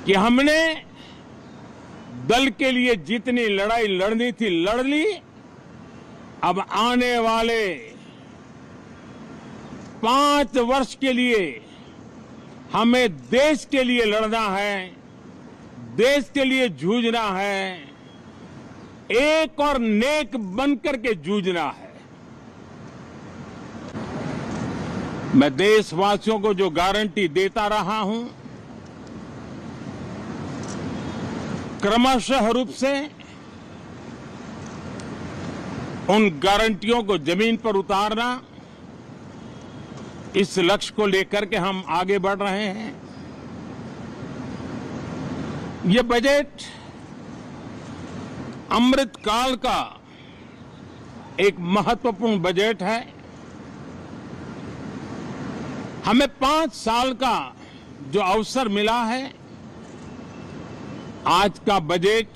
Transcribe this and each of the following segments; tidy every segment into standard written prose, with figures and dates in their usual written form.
कि हमने दल के लिए जितनी लड़ाई लड़नी थी लड़ ली। अब आने वाले 5 वर्ष के लिए हमें देश के लिए लड़ना है, देश के लिए जूझना है, एक और नेक बनकर के जूझना है। मैं देशवासियों को जो गारंटी देता रहा हूं, क्रमशः रूप से उन गारंटियों को जमीन पर उतारना, इस लक्ष्य को लेकर के हम आगे बढ़ रहे हैं। ये बजट अमृतकाल का एक महत्वपूर्ण बजट है। हमें 5 साल का जो अवसर मिला है, आज का बजट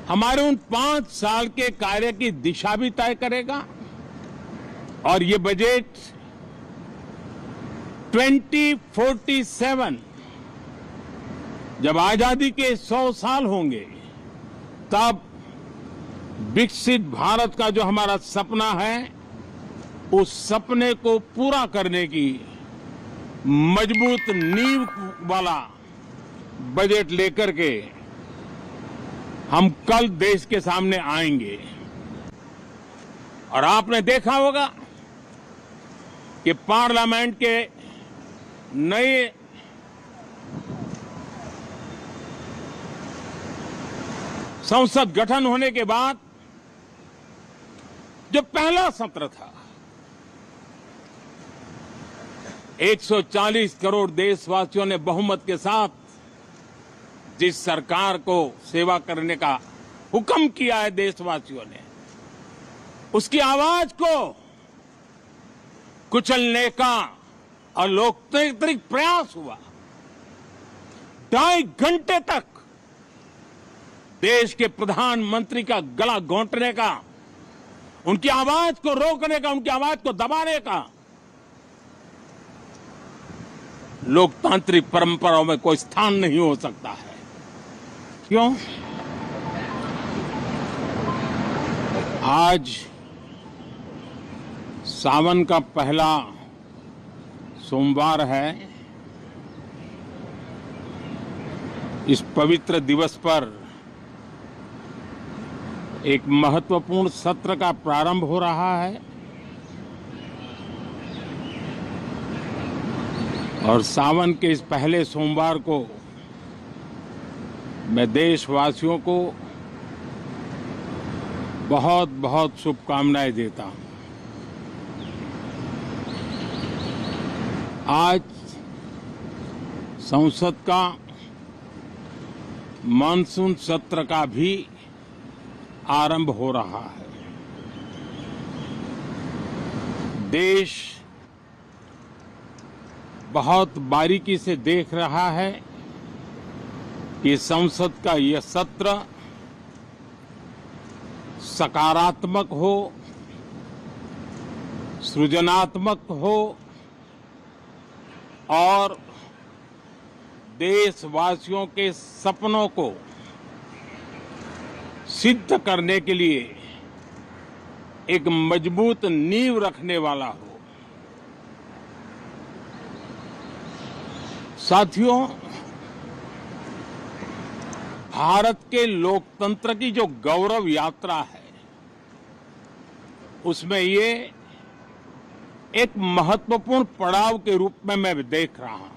हमारे उन 5 साल के कार्य की दिशा भी तय करेगा। और ये बजट 2047 जब आजादी के 100 साल होंगे, तब विकसित भारत का जो हमारा सपना है, उस सपने को पूरा करने की मजबूत नींव वाला बजट लेकर के हम कल देश के सामने आएंगे। और आपने देखा होगा कि पार्लियामेंट के नए संसद गठन होने के बाद जो पहला सत्र था, 140 करोड़ देशवासियों ने बहुमत के साथ जिस सरकार को सेवा करने का हुक्म किया है देशवासियों ने, उसकी आवाज को कुचलने का और लोकतांत्रिक प्रयास हुआ। 2.5 घंटे तक देश के प्रधानमंत्री का गला घोंटने का, उनकी आवाज को रोकने का, उनकी आवाज को दबाने का लोकतांत्रिक परंपराओं में कोई स्थान नहीं हो सकता है। क्यों? आज सावन का पहला सोमवार है। इस पवित्र दिवस पर एक महत्वपूर्ण सत्र का प्रारंभ हो रहा है और सावन के इस पहले सोमवार को मैं देशवासियों को बहुत बहुत शुभकामनाएं देता हूं। आज संसद का मानसून सत्र का भी आरंभ हो रहा है। देश बहुत बारीकी से देख रहा है कि संसद का यह सत्र सकारात्मक हो, सृजनात्मक हो और देशवासियों के सपनों को सिद्ध करने के लिए एक मजबूत नींव रखने वाला हो। साथियों, भारत के लोकतंत्र की जो गौरव यात्रा है, उसमें ये एक महत्वपूर्ण पड़ाव के रूप में मैं देख रहा हूं।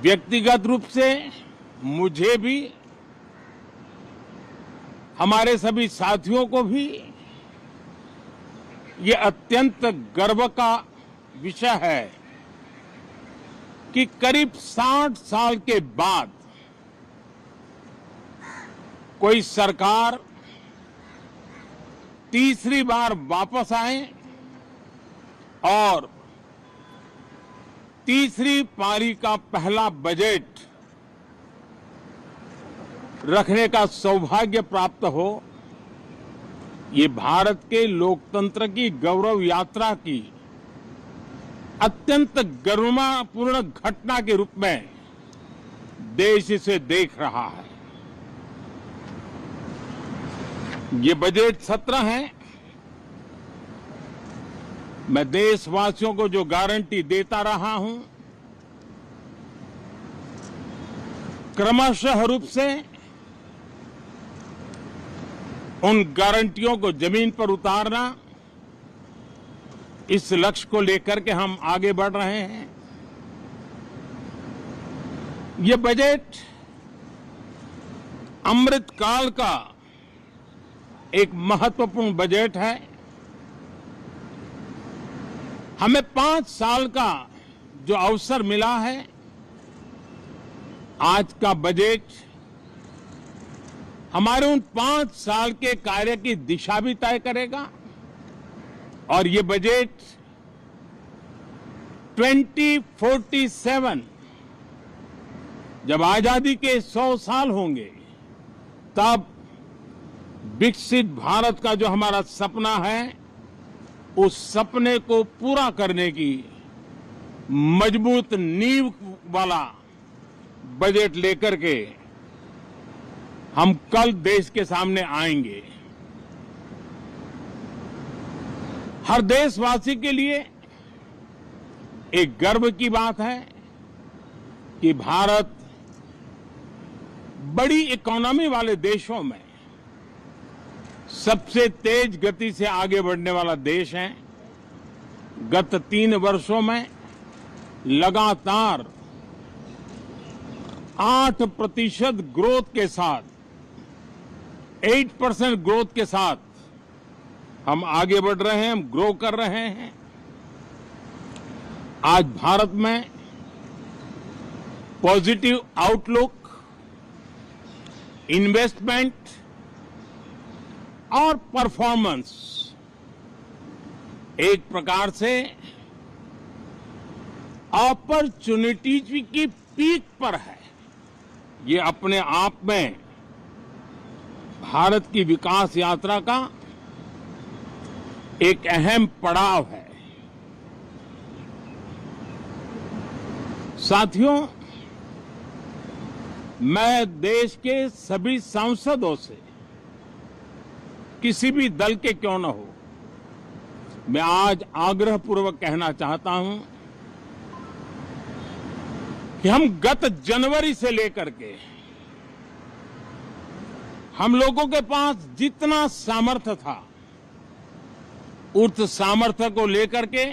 व्यक्तिगत रूप से मुझे भी, हमारे सभी साथियों को भी ये अत्यंत गर्व का विषय है कि करीब 60 साल के बाद कोई सरकार तीसरी बार वापस आए और तीसरी पारी का पहला बजट रखने का सौभाग्य प्राप्त हो। ये भारत के लोकतंत्र की गौरव यात्रा की अत्यंत गरिमापूर्ण घटना के रूप में देश इसे देख रहा है। ये बजट सत्र है, मैं देशवासियों को जो गारंटी देता रहा हूं, क्रमशः रूप से उन गारंटियों को जमीन पर उतारना, इस लक्ष्य को लेकर के हम आगे बढ़ रहे हैं। ये बजट अमृतकाल का एक महत्वपूर्ण बजट है। हमें 5 साल का जो अवसर मिला है, आज का बजट हमारे उन 5 साल के कार्य की दिशा भी तय करेगा। और ये बजट 2047 जब आजादी के 100 साल होंगे, तब विकसित भारत का जो हमारा सपना है, उस सपने को पूरा करने की मजबूत नींव वाला बजट लेकर के हम कल देश के सामने आएंगे। हर देशवासी के लिए एक गर्व की बात है कि भारत बड़ी इकोनॉमी वाले देशों में सबसे तेज गति से आगे बढ़ने वाला देश है। गत 3 वर्षों में लगातार 8% ग्रोथ के साथ, 8% ग्रोथ के साथ हम आगे बढ़ रहे हैं, हम ग्रो कर रहे हैं। आज भारत में पॉजिटिव आउटलुक, इन्वेस्टमेंट और परफॉर्मेंस एक प्रकार से अपॉर्चुनिटीज की पीक पर है। ये अपने आप में भारत की विकास यात्रा का एक अहम पड़ाव है। साथियों, मैं देश के सभी सांसदों से, किसी भी दल के क्यों न हो, मैं आज आग्रहपूर्वक कहना चाहता हूं कि हम गत जनवरी से लेकर के हम लोगों के पास जितना सामर्थ्य था, उस सामर्थ्य को लेकर के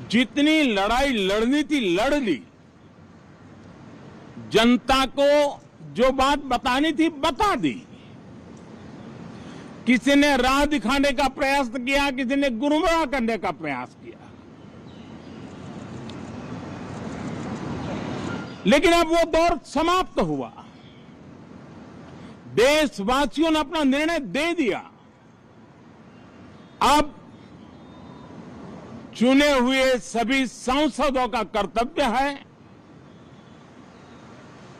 जितनी लड़ाई लड़नी थी लड़ ली। जनता को जो बात बतानी थी बता दी। किसी ने राह दिखाने का प्रयास किया, किसी ने गुमराह करने का प्रयास किया, लेकिन अब वो दौर समाप्त हुआ। देशवासियों ने अपना निर्णय दे दिया। अब चुने हुए सभी सांसदों का कर्तव्य है,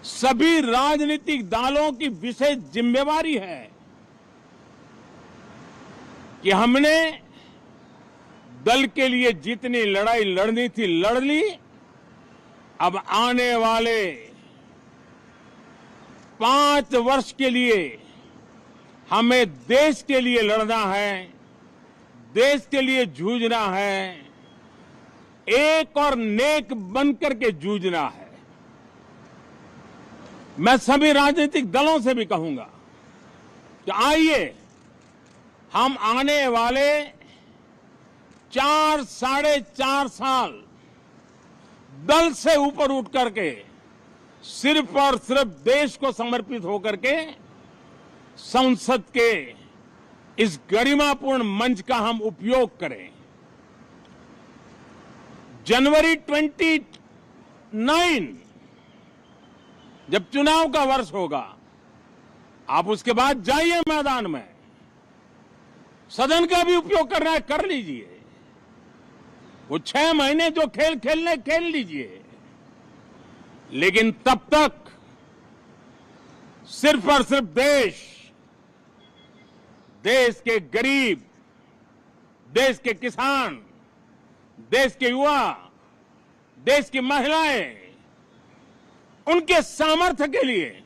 सभी राजनीतिक दलों की विशेष जिम्मेवारी है कि हमने दल के लिए जितनी लड़ाई लड़नी थी लड़ ली। अब आने वाले 5 वर्ष के लिए हमें देश के लिए लड़ना है, देश के लिए जूझना है, एक और नेक बनकर के जूझना है। मैं सभी राजनीतिक दलों से भी कहूंगा कि आइए हम आने वाले 4 साढ़े 4 साल दल से ऊपर उठ करके सिर्फ और सिर्फ देश को समर्पित होकर के संसद के इस गरिमापूर्ण मंच का हम उपयोग करें। जनवरी 29 जब चुनाव का वर्ष होगा, आप उसके बाद जाइए मैदान में, सदन का भी उपयोग करना है कर लीजिए। वो 6 महीने जो खेल खेलने खेल लीजिए, लेकिन तब तक सिर्फ और सिर्फ देश के गरीब, देश के किसान, देश के युवा, देश की महिलाएं, उनके सामर्थ्य के लिए,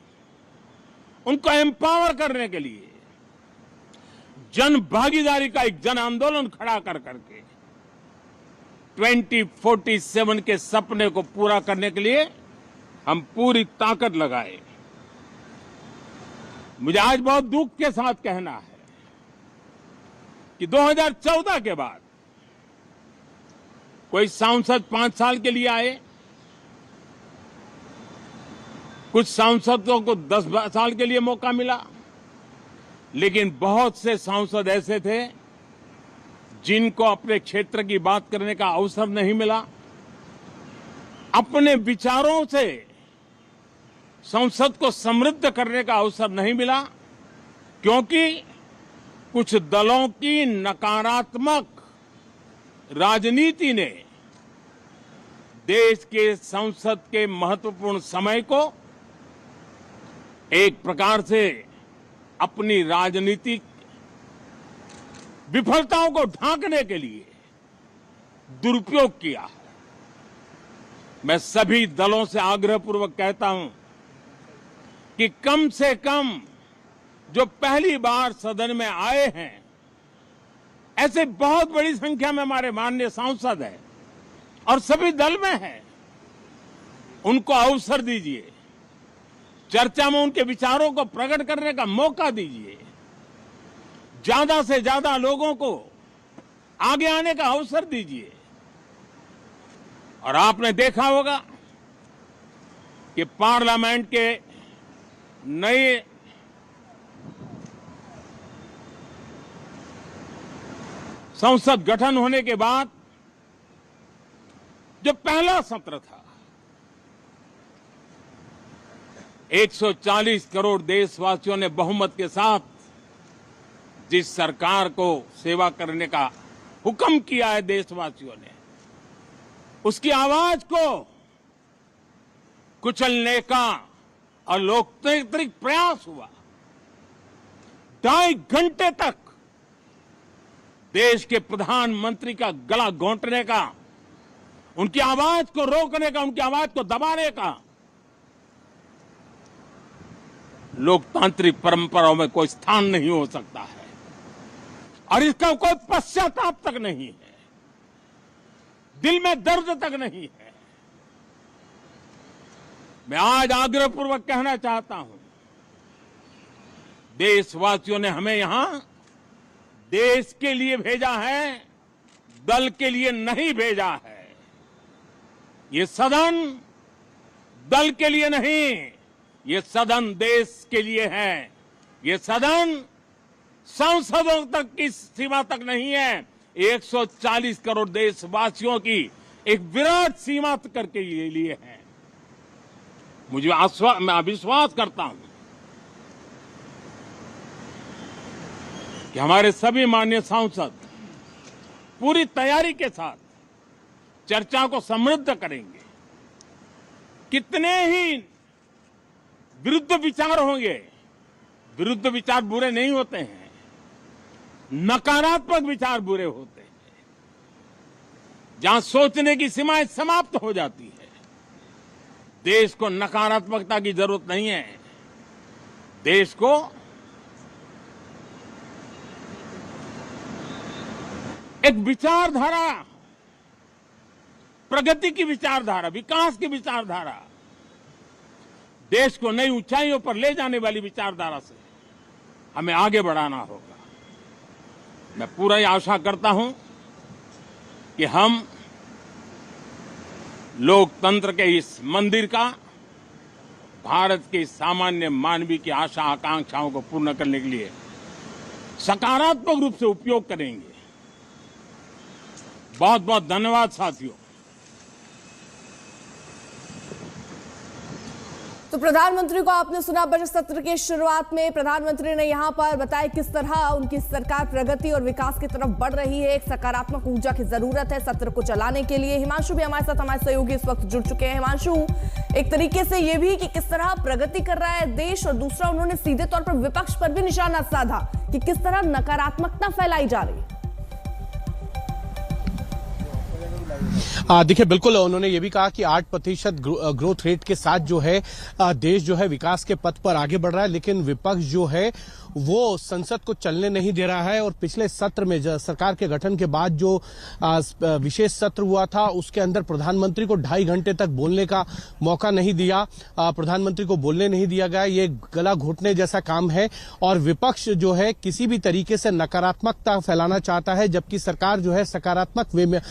उनको एम्पावर करने के लिए जन भागीदारी का एक जन आंदोलन खड़ा कर करके 2047 के सपने को पूरा करने के लिए हम पूरी ताकत लगाए। मुझे आज बहुत दुख के साथ कहना है कि 2014 के बाद कोई सांसद 5 साल के लिए आए, कुछ सांसदों को 10 साल के लिए मौका मिला, लेकिन बहुत से सांसद ऐसे थे जिनको अपने क्षेत्र की बात करने का अवसर नहीं मिला, अपने विचारों से संसद को समृद्ध करने का अवसर नहीं मिला, क्योंकि कुछ दलों की नकारात्मक राजनीति ने देश के संसद के महत्वपूर्ण समय को एक प्रकार से अपनी राजनीतिक विफलताओं को ढांकने के लिए दुरुपयोग किया है। मैं सभी दलों से आग्रहपूर्वक कहता हूं कि कम से कम जो पहली बार सदन में आए हैं, ऐसे बहुत बड़ी संख्या में हमारे माननीय सांसद हैं और सभी दल में हैं, उनको अवसर दीजिए, चर्चा में उनके विचारों को प्रकट करने का मौका दीजिए, ज्यादा से ज्यादा लोगों को आगे आने का अवसर दीजिए। और आपने देखा होगा कि पार्लियामेंट के नए संसद गठन होने के बाद जो पहला सत्र था, 140 करोड़ देशवासियों ने बहुमत के साथ जिस सरकार को सेवा करने का हुक्म किया है देशवासियों ने, उसकी आवाज को कुचलने का अलोकतांत्रिक प्रयास हुआ। 2.5 घंटे तक देश के प्रधानमंत्री का गला घोंटने का, उनकी आवाज को रोकने का, उनकी आवाज को दबाने का लोकतांत्रिक परंपराओं में कोई स्थान नहीं हो सकता है और इसका कोई पश्चाताप तक नहीं है, दिल में दर्द तक नहीं है। मैं आज आग्रहपूर्वक कहना चाहता हूं, देशवासियों ने हमें यहां देश के लिए भेजा है, दल के लिए नहीं भेजा है। ये सदन दल के लिए नहीं, ये सदन देश के लिए है। ये सदन सांसदों तक की सीमा तक नहीं है, 140 करोड़ देशवासियों की एक विराट सीमा करके ये लिए है। मैं विश्वास करता हूं कि हमारे सभी माननीय सांसद पूरी तैयारी के साथ चर्चा को समृद्ध करेंगे। कितने ही विरुद्ध विचार होंगे, विरुद्ध विचार बुरे नहीं होते हैं, नकारात्मक विचार बुरे होते हैं। जहां सोचने की सीमाएं समाप्त हो जाती है, देश को नकारात्मकता की जरूरत नहीं है। देश को एक विचारधारा, प्रगति की विचारधारा, विकास की विचारधारा, देश को नई ऊंचाइयों पर ले जाने वाली विचारधारा से हमें आगे बढ़ाना होगा। मैं पूरा ही आशा करता हूं कि हम लोकतंत्र के इस मंदिर का भारत के सामान्य मानवीय की आशा आकांक्षाओं को पूर्ण करने के लिए सकारात्मक रूप से उपयोग करेंगे। बहुत बहुत धन्यवाद साथियों। तो प्रधानमंत्री को आपने सुना। बजट सत्र के शुरुआत में प्रधानमंत्री ने यहां पर बताया किस तरह उनकी सरकार प्रगति और विकास की तरफ बढ़ रही है। एक सकारात्मक ऊर्जा की जरूरत है सत्र को चलाने के लिए। हिमांशु भी हमारे साथ, हमारे सहयोगी इस वक्त जुड़ चुके हैं। हिमांशु, एक तरीके से ये भी कि किस तरह प्रगति कर रहा है देश, और दूसरा उन्होंने सीधे तौर पर विपक्ष पर भी निशाना साधा कि किस तरह नकारात्मकता फैलाई जा रही है। देखिए, बिल्कुल उन्होंने ये भी कहा कि 8% ग्रोथ रेट के साथ जो है देश जो है विकास के पथ पर आगे बढ़ रहा है, लेकिन विपक्ष जो है वो संसद को चलने नहीं दे रहा है। और पिछले सत्र में सरकार के गठन के बाद जो विशेष सत्र हुआ था उसके अंदर प्रधानमंत्री को 2.5 घंटे तक बोलने का मौका नहीं दिया, प्रधानमंत्री को बोलने नहीं दिया गया। ये गला घोटने जैसा काम है और विपक्ष जो है किसी भी तरीके से नकारात्मकता फैलाना चाहता है, जबकि सरकार जो है सकारात्मक वे में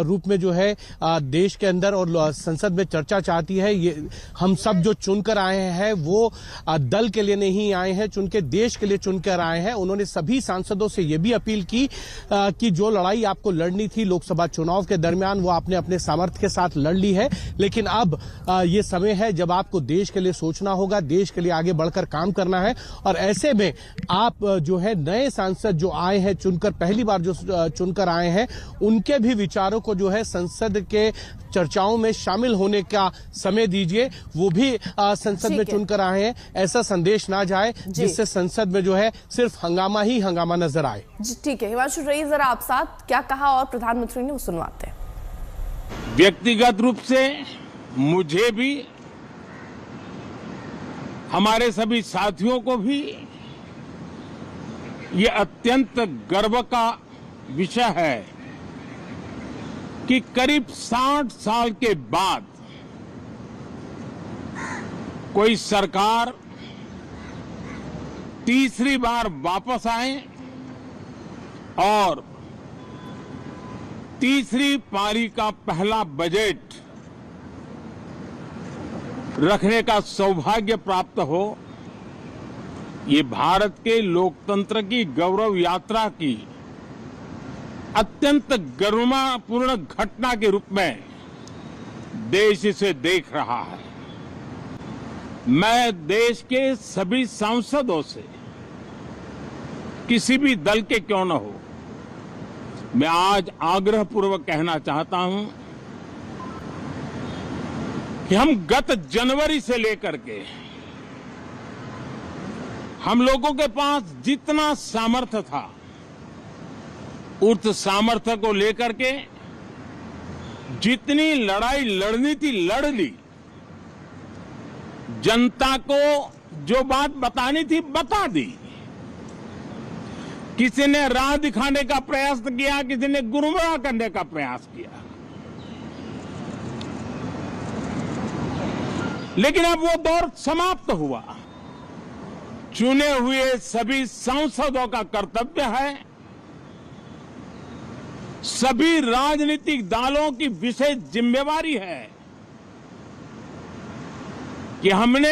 रूप में जो है देश के अंदर और संसद में चर्चा चाहती है। ये हम सब जो चुनकर आए हैं वो दल के लिए नहीं आए हैं, चुनके देश के लिए चुनकर आए हैं। उन्होंने सभी सांसदों से यह भी अपील की कि जो लड़ाई आपको लड़नी थी लोकसभा चुनाव के दरमियान वो आपने अपने सामर्थ्य के साथ लड़ ली है, लेकिन अब ये समय है जब आपको देश के लिए सोचना होगा, देश के लिए आगे बढ़कर काम करना है। और ऐसे में आप जो है नए सांसद जो आए हैं चुनकर, पहली बार जो चुनकर आए हैं, उनके भी विचारों को जो है संसद के चर्चाओं में शामिल होने का समय दीजिए। वो भी संसद में चुनकर आए हैं, ऐसा संदेश ना जाए जिससे संसद में जो है सिर्फ हंगामा ही हंगामा नजर आए। ठीक है, हिमांशु रईस, जरा आप साथ क्या कहा और प्रधानमंत्री ने वो सुनवाते हैं। व्यक्तिगत रूप से मुझे भी, हमारे सभी साथियों को भी ये अत्यंत गर्व का विषय है कि करीब 60 साल के बाद कोई सरकार तीसरी बार वापस आए और तीसरी पारी का पहला बजट रखने का सौभाग्य प्राप्त हो। ये भारत के लोकतंत्र की गौरव यात्रा की अत्यंत गरिमापूर्ण घटना के रूप में देश इसे देख रहा है। मैं देश के सभी सांसदों से, किसी भी दल के क्यों न हो, मैं आज आग्रहपूर्वक कहना चाहता हूं कि हम गत जनवरी से लेकर के हम लोगों के पास जितना सामर्थ्य था उस सामर्थ्य को लेकर के जितनी लड़ाई लड़नी थी लड़ ली। जनता को जो बात बतानी थी बता दी। किसी ने राह दिखाने का प्रयास किया, किसी ने गुमराह करने का प्रयास किया, लेकिन अब वो दौर समाप्त हुआ। चुने हुए सभी सांसदों का कर्तव्य है, सभी राजनीतिक दलों की विशेष जिम्मेवारी है कि हमने